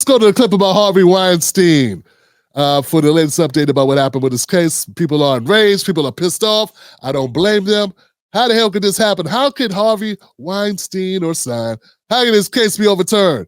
go to the clip about Harvey Weinstein for the latest update about what happened with this case. People are enraged. People are pissed off. I don't blame them. How the hell could this happen? How could Harvey Weinstein how can this case be overturned?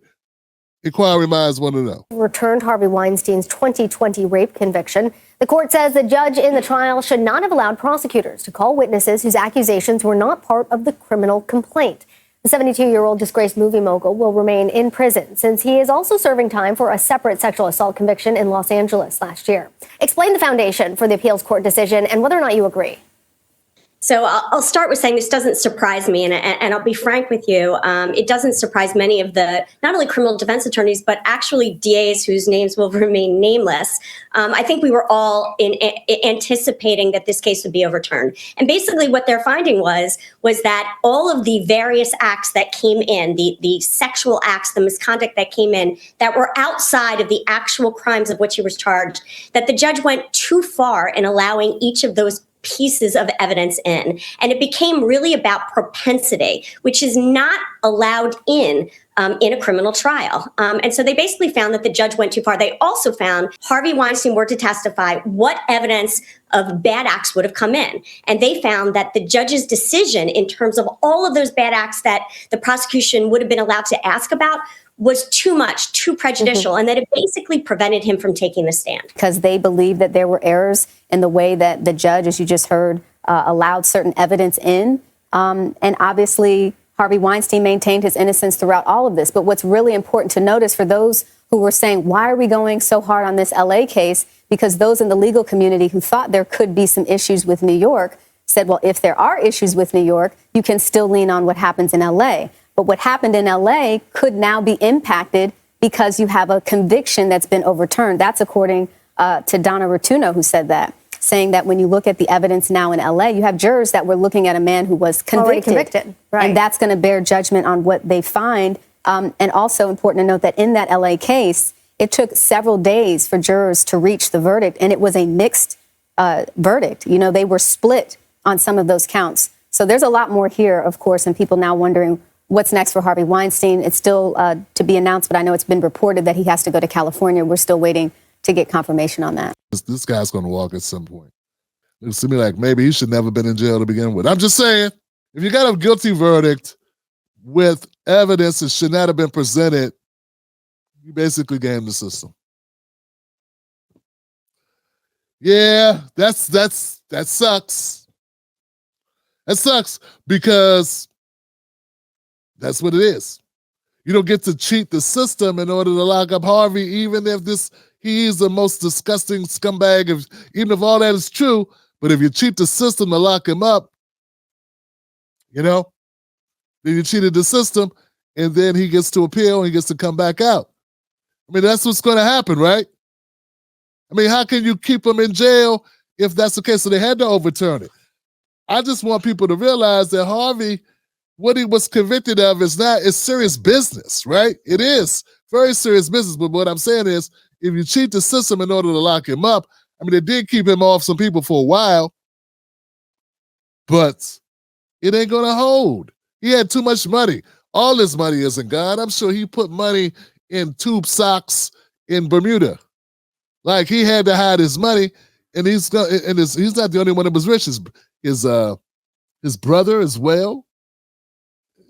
Inquiry minds want to know. Returned Harvey Weinstein's 2020 rape conviction. The court says the judge in the trial should not have allowed prosecutors to call witnesses whose accusations were not part of the criminal complaint. The 72-year-old disgraced movie mogul will remain in prison since he is also serving time for a separate sexual assault conviction in Los Angeles last year. Explain the foundation for the appeals court decision and whether or not you agree. So I'll start with saying this doesn't surprise me, and I'll be frank with you. It doesn't surprise many of the not only criminal defense attorneys, but actually DAs whose names will remain nameless. I think we were all anticipating that this case would be overturned. And basically what their finding was that all of the various acts that came in, the sexual acts, the misconduct that came in, that were outside of the actual crimes of which he was charged, that the judge went too far in allowing each of those pieces of evidence in. And it became really about propensity, which is not allowed in a criminal trial. And so they basically found that the judge went too far. They also found Harvey Weinstein were to testify what evidence of bad acts would have come in. And they found that the judge's decision in terms of all of those bad acts that the prosecution would have been allowed to ask about was too much, too prejudicial, and that it basically prevented him from taking the stand. Because they believe that there were errors in the way that the judge, as you just heard, allowed certain evidence in. And obviously, Harvey Weinstein maintained his innocence throughout all of this. But what's really important to notice for those who were saying, why are we going so hard on this LA case? Because those in the legal community who thought there could be some issues with New York said, well, if there are issues with New York, you can still lean on what happens in LA. But what happened in LA could now be impacted because you have a conviction that's been overturned. That's according to Donna Rotuno, who said that, saying that when you look at the evidence now in LA, you have jurors that were looking at a man who was convicted. Right. And that's going to bear judgment on what they find. And also important to note that in that LA case, it took several days for jurors to reach the verdict. And it was a mixed verdict. You know, they were split on some of those counts. So there's a lot more here, of course, and people now wondering what's next for Harvey Weinstein. It's still to be announced, but I know it's been reported that he has to go to California. We're still waiting to get confirmation on that. This guy's going to walk at some point. Looks to me like maybe he should never been in jail to begin with. I'm just saying, if you got a guilty verdict with evidence that should not have been presented, you basically game the system. Yeah, that sucks. That sucks because that's what it is. You don't get to cheat the system in order to lock up Harvey, even if he's the most disgusting scumbag, even if all that is true. But if you cheat the system to lock him up, you know, then you cheated the system, and then he gets to appeal and he gets to come back out. I mean, that's what's going to happen, right? I mean, how can you keep him in jail if that's the case? So they had to overturn it. I just want people to realize that Harvey, what he was convicted of is serious business, right? It is very serious business. But what I'm saying is, if you cheat the system in order to lock him up, I mean, they did keep him off some people for a while, but it ain't going to hold. He had too much money. All his money isn't gone. I'm sure he put money in tube socks in Bermuda. Like, he had to hide his money, and he's not the only one that was rich. His brother as well.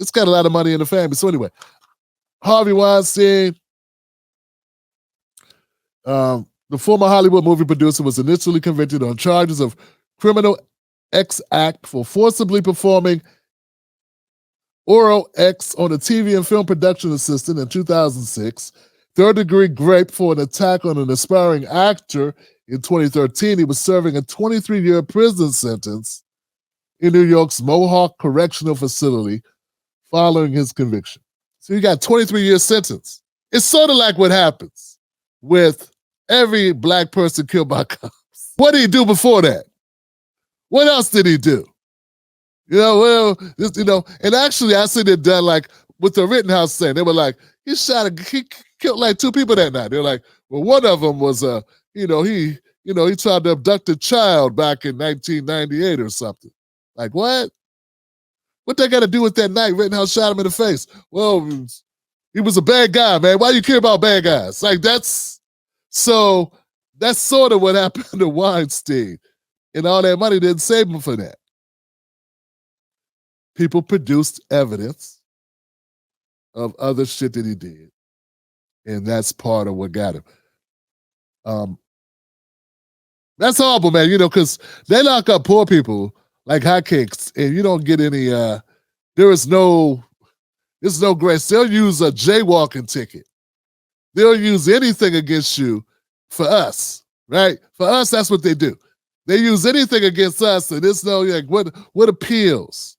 It's got a lot of money in the family. So anyway, Harvey Weinstein, the former Hollywood movie producer, was initially convicted on charges of criminal X act for forcibly performing oral X on a TV and film production assistant in 2006, third-degree rape for an attack on an aspiring actor in 2013. He was serving a 23-year prison sentence in New York's Mohawk Correctional Facility following his conviction. So you got a 23-year sentence. It's sort of like what happens with every black person killed by cops. What did he do before that? What else did he do? And actually I see it done like with the Rittenhouse thing. They were like, he killed like 2 people that night. They're like, well, one of them was, he tried to abduct a child back in 1998 or something. Like, what? What they got to do with that night? Rittenhouse shot him in the face. Well, He was a bad guy, man. Why do you care about bad guys? Like that's sort of what happened to Weinstein. And all that money didn't save him for that. People produced evidence of other shit that he did. And that's part of what got him. That's horrible, man, because they lock up poor people like hotcakes, and you don't get any, there's no grace. They'll use a jaywalking ticket. They'll use anything against you for us, right? For us, that's what they do. They use anything against us, and there's no, like, what appeals?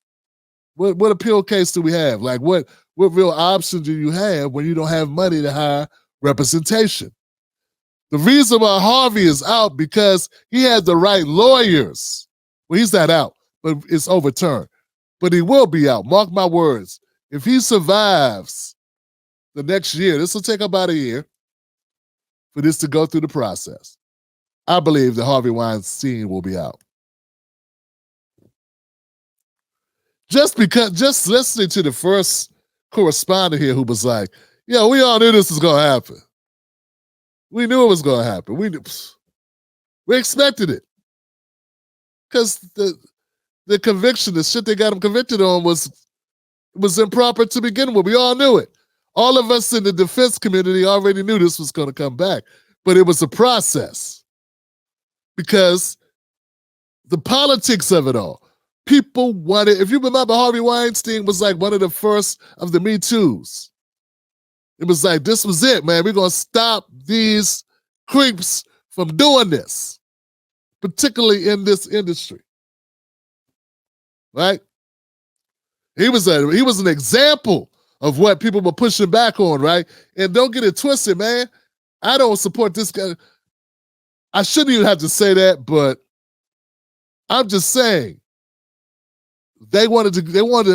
What appeal case do we have? Like, what real option do you have when you don't have money to hire representation? The reason why Harvey is out because he had the right lawyers. Well, he's not out, but it's overturned. But he will be out. Mark my words. If he survives the next year, this will take about a year for this to go through the process. I believe that Harvey Weinstein will be out. Just listening to the first correspondent here who was like, yeah, we all knew this was going to happen. We knew it was going to happen. We expected it. Because the conviction, the shit they got him convicted on was improper to begin with. We all knew it. All of us in the defense community already knew this was going to come back. But it was a process. Because the politics of it all. People wanted, if you remember, Harvey Weinstein was like one of the first of the Me Too's. It was like, this was it, man. We're going to stop these creeps from doing this, particularly in this industry. Right? He was an example of what people were pushing back on, right? And don't get it twisted, man. I don't support this guy. I shouldn't even have to say that, but I'm just saying they wanted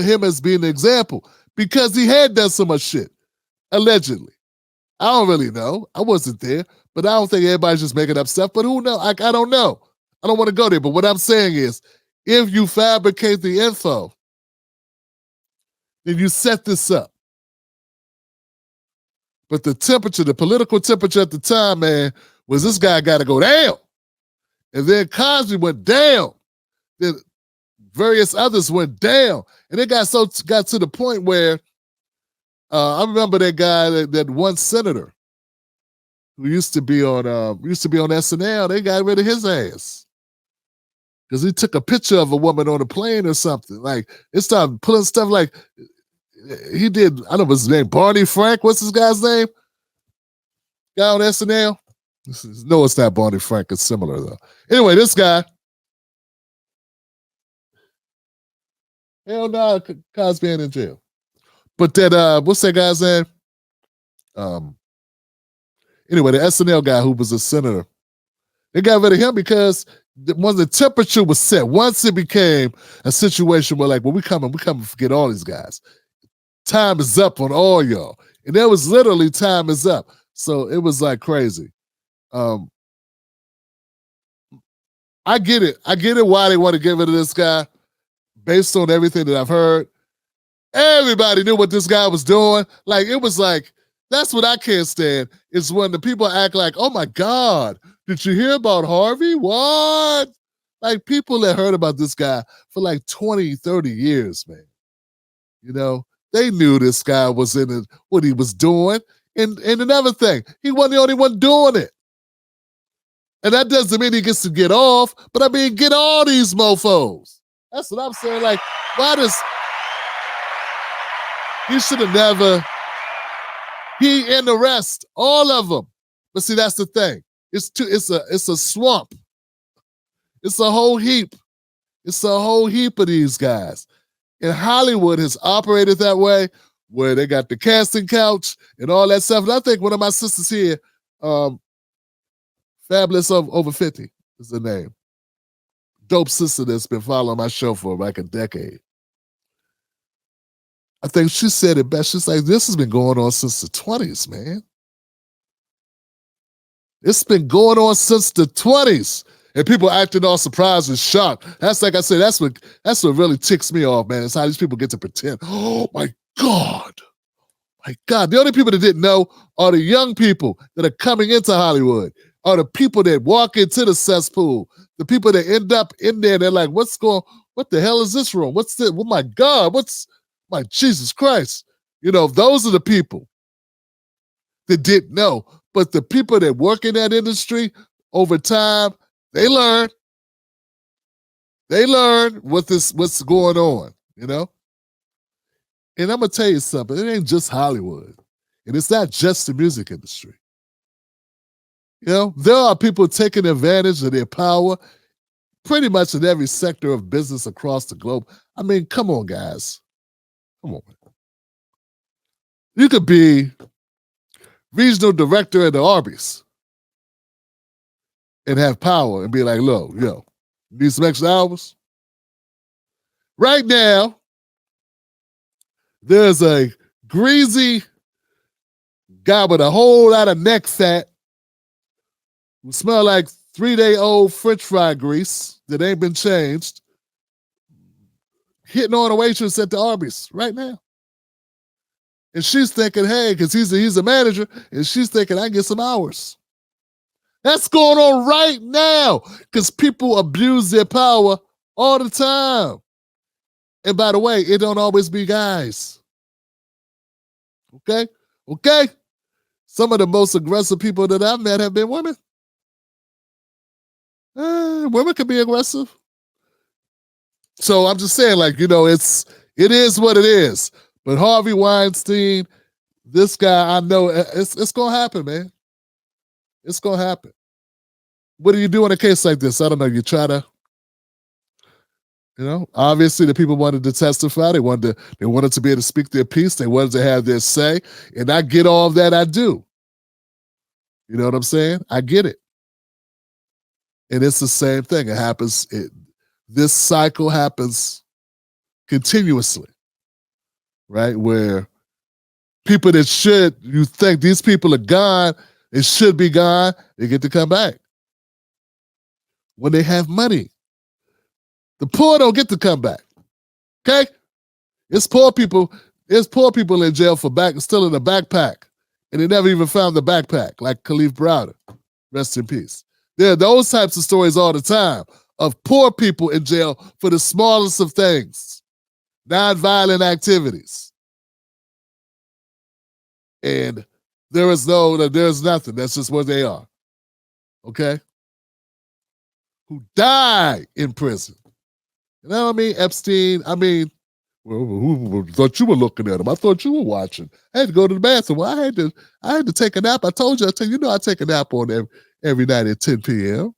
him as being an example because he had done so much shit. Allegedly. I don't really know. I wasn't there, but I don't think everybody's just making up stuff. But who knows? I don't know. I don't want to go there. But what I'm saying is, if you fabricate the info, then you set this up. But the political temperature at the time, man, was this guy got to go down. And then Cosby went down. Then various others went down. And it got to the point where I remember that guy, that one senator who used to be on SNL. They got rid of his ass because he took a picture of a woman on a plane or something. Like it started pulling stuff. Like he did. I don't know what's his name. Barney Frank. What's this guy's name? Guy on SNL. No, it's not Barney Frank. It's similar though. Anyway, this guy. Hell no, Cosby ain't in jail. But that, what's that guy's name? Anyway, the SNL guy who was a senator, they got rid of him because when the temperature was set, once it became a situation where like, well, we come and forget all these guys. Time is up on all y'all. And there was literally time is up. So it was like crazy. I get it. I get it why they want to get rid of this guy based on everything that I've heard. Everybody knew what this guy was doing. Like, it was like, that's what I can't stand, is when the people act like, oh my God, did you hear about Harvey? What? Like, people that heard about this guy for like 20, 30 years, man. You know, they knew this guy was in it, what he was doing. And another thing, he wasn't the only one doing it. And that doesn't mean he gets to get off, but I mean, get all these mofos. That's what I'm saying. Like, why does... He should have never. He and the rest, all of them. But see, that's the thing. It's a swamp. It's a whole heap. It's a whole heap of these guys. And Hollywood has operated that way, where they got the casting couch and all that stuff. And I think one of my sisters here, Fabulous Over 50 is the name. Dope sister that's been following my show for like a decade. I think she said it best. She's like, this has been going on since the 20s, man. It's been going on since the 20s. And people acting all surprised and shocked. That's like I said, that's what really ticks me off, man. It's how these people get to pretend, oh my God. My God, the only people that didn't know are the young people that are coming into Hollywood, are the people that walk into the cesspool, the people that end up in there. They're like, what the hell is this room? What's this? Oh my God, my Jesus Christ? Those are the people that didn't know. But the people that work in that industry over time, they learn. They learn what's going on, And I'm gonna tell you something, it ain't just Hollywood. And it's not just the music industry. There are people taking advantage of their power pretty much in every sector of business across the globe. I mean, come on, guys. Come on. You could be regional director at the Arby's and have power and be like, look, need some extra hours? Right now, there's a greasy guy with a whole lot of neck fat who smell like 3-day-old French fry grease that ain't been changed, hitting on a waitress at the Arby's right now. And she's thinking, hey, because he's a manager, and she's thinking, I can get some hours. That's going on right now because people abuse their power all the time. And by the way, it don't always be guys. Okay? Some of the most aggressive people that I've met have been women. Women can be aggressive. So I'm just saying, it is what it is. But Harvey Weinstein, this guy, I know it's going to happen, man. It's going to happen. What do you do in a case like this? I don't know. You try to, obviously the people wanted to testify. They wanted to be able to speak their piece. They wanted to have their say. And I get all of that. I do. You know what I'm saying? I get it. And it's the same thing. It happens. This cycle happens continuously, right? Where people that you think these people are gone, it should be gone, they get to come back. When they have money. The poor don't get to come back. Okay? It's poor people in jail for still in a backpack. And they never even found the backpack, like Khalif Browder. Rest in peace. There are those types of stories all the time of poor people in jail for the smallest of things, nonviolent activities. And there's nothing. That's just what they are. Okay? Who die in prison. You know what I mean? Epstein, who thought you were looking at him? I thought you were watching. I had to go to the bathroom. Well, I had to take a nap. I told you, I take a nap on every night at 10 p.m.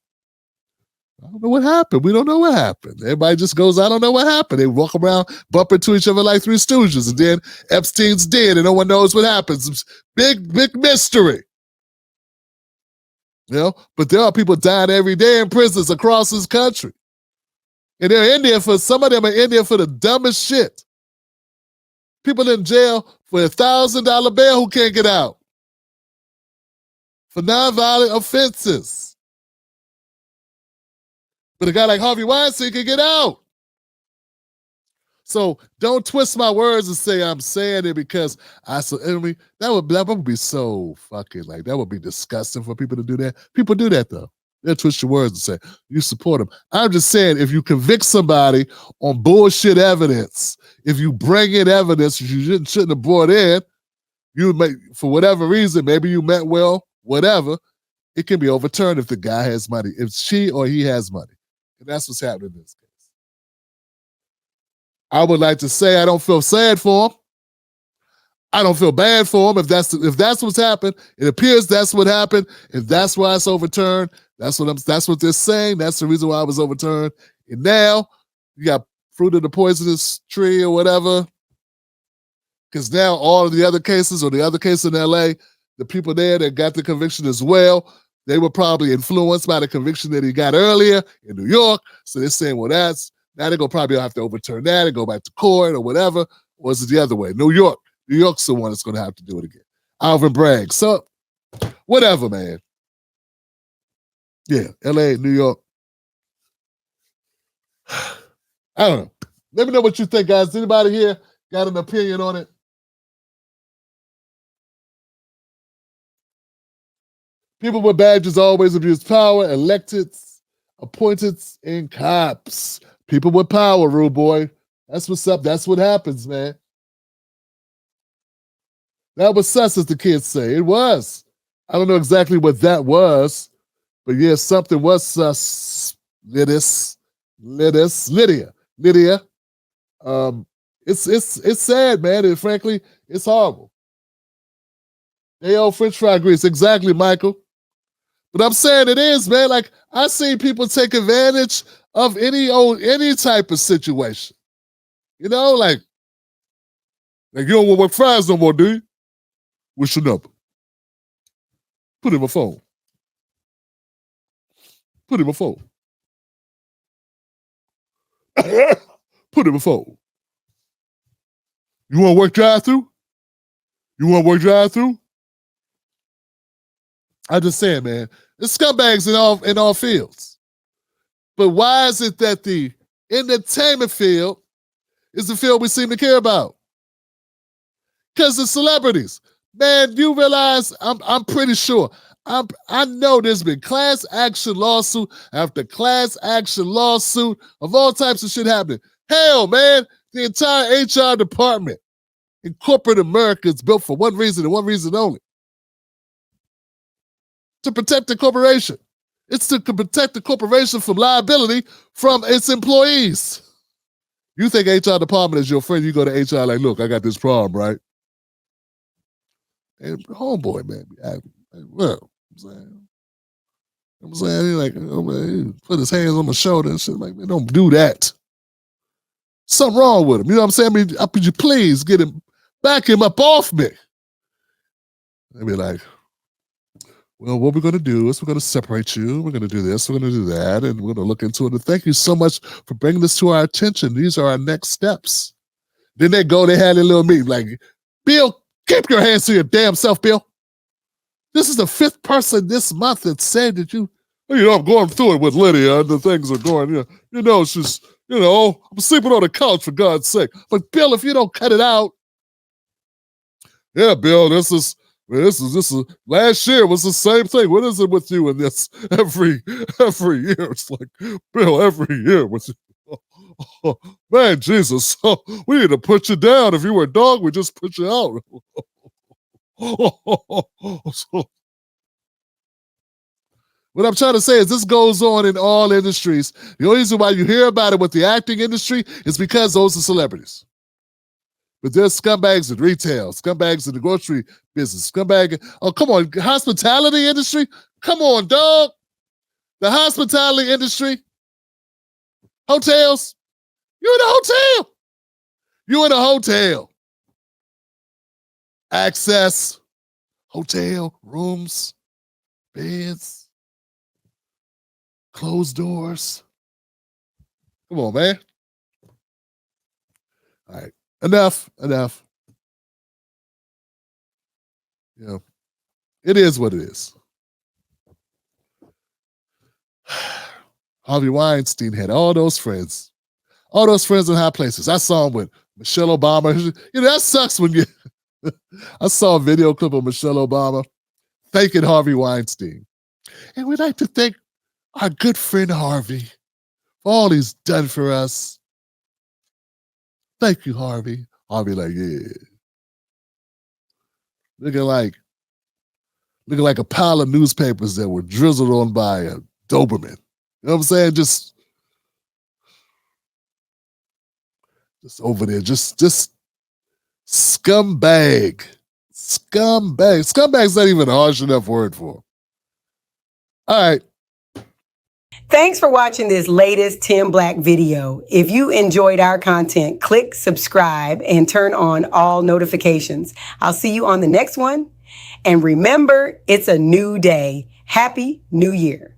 I don't know what happened. We don't know what happened. Everybody just goes, I don't know what happened. They walk around, bump into each other like Three Stooges, and then Epstein's dead and no one knows what happens. Big, big mystery. But there are people dying every day in prisons across this country. And they're in there some of them are in there for the dumbest shit. People in jail for $1,000 bail who can't get out. For nonviolent offenses. But a guy like Harvey Weinstein can get out. So don't twist my words and say I'm saying it because that would be so fucking that would be disgusting for people to do that. People do that though. They'll twist your words and say you support them. I'm just saying if you convict somebody on bullshit evidence, if you bring in evidence you shouldn't have brought in, for whatever reason, maybe you meant well, whatever, it can be overturned if the guy has money, if she or he has money. And that's what's happening in this case. I would like to say I don't feel sad for him. I don't feel bad for him if that's what's happened. It appears that's what happened. If that's why it's overturned, that's what they're saying. That's the reason why it was overturned. And now you got fruit of the poisonous tree or whatever. Because now all of the other cases or the other case in LA, the people there that got the conviction as well, they were probably influenced by the conviction that he got earlier in New York. So they're saying, well, now they're going to probably have to overturn that and go back to court or whatever. Or is it the other way? New York's the one that's going to have to do it again. Alvin Bragg. So, whatever, man. Yeah, LA, New York. I don't know. Let me know what you think, guys. Anybody here got an opinion on it? People with badges always abuse power, electeds, appointeds, and cops. People with power, rude boy. That's what's up. That's what happens, man. That was sus, as the kids say. It was. I don't know exactly what that was, but yeah, something was sus. Lydia. It's sad, man, and frankly, it's horrible. They owe French fry grease, exactly, Michael. But I'm saying it is, man. Like, I see people take advantage of any type of situation. You know, like you don't want to work fries no more, do you? What's your number? Put in my phone. Put in my phone. Put in my phone. You want to work drive-through? You want to work drive-through? I just saying, man, it's scumbags in all fields. But why is it that the entertainment field is the field we seem to care about? Because the celebrities. Man, you realize, I'm pretty sure, I know there's been class action lawsuit after class action lawsuit of all types of shit happening. Hell, man, the entire HR department in corporate America is built for one reason and one reason only. To protect the corporation. It's to protect the corporation from liability from its employees. You think HR department is your friend, you go to HR like, look, I got this problem, right? And homeboy, man, well, I'm saying, he like, oh, man, he put his hands on my shoulder and shit. Like, man, don't do that. Something wrong with him. You know what I'm saying? I mean, could you please back him up off me? I'd be like, well, what we're going to do is we're going to separate you. We're going to do this. We're going to do that. And we're going to look into it. And thank you so much for bringing this to our attention. These are our next steps. Then they had a little meeting like, Bill, keep your hands to your damn self, Bill. This is the 5th person this month that said that I'm going through it with Lydia and the things are going, she's, I'm sleeping on the couch for God's sake. But Bill, if you don't cut it out, yeah, Bill, this is last year was the same thing. What is it with you in this every year? It's like, Bill, every year with you. Oh, man, Jesus, we need to put you down. If you were a dog, we just put you out. What I'm trying to say is this goes on in all industries. The only reason why you hear about it with the acting industry is because those are celebrities. But there's scumbags in retail, scumbags in the grocery business, oh, come on, hospitality industry? Come on, dog. The hospitality industry, hotels, you're in a hotel. You're in a hotel. Access, hotel, rooms, beds, closed doors. Come on, man. All right. Enough. It is what it is. Harvey Weinstein had all those friends in high places. I saw him with Michelle Obama. That sucks when you. I saw a video clip of Michelle Obama thanking Harvey Weinstein. And we'd like to thank our good friend Harvey for all he's done for us. Thank you, Harvey. Harvey like, yeah. Looking like a pile of newspapers that were drizzled on by a Doberman. You know what I'm saying? Just over there, just scumbag. Scumbag's not even a harsh enough word for him. All right. Thanks for watching this latest Tim Black video. If you enjoyed our content, click subscribe and turn on all notifications. I'll see you on the next one. And remember, it's a new day. Happy New Year.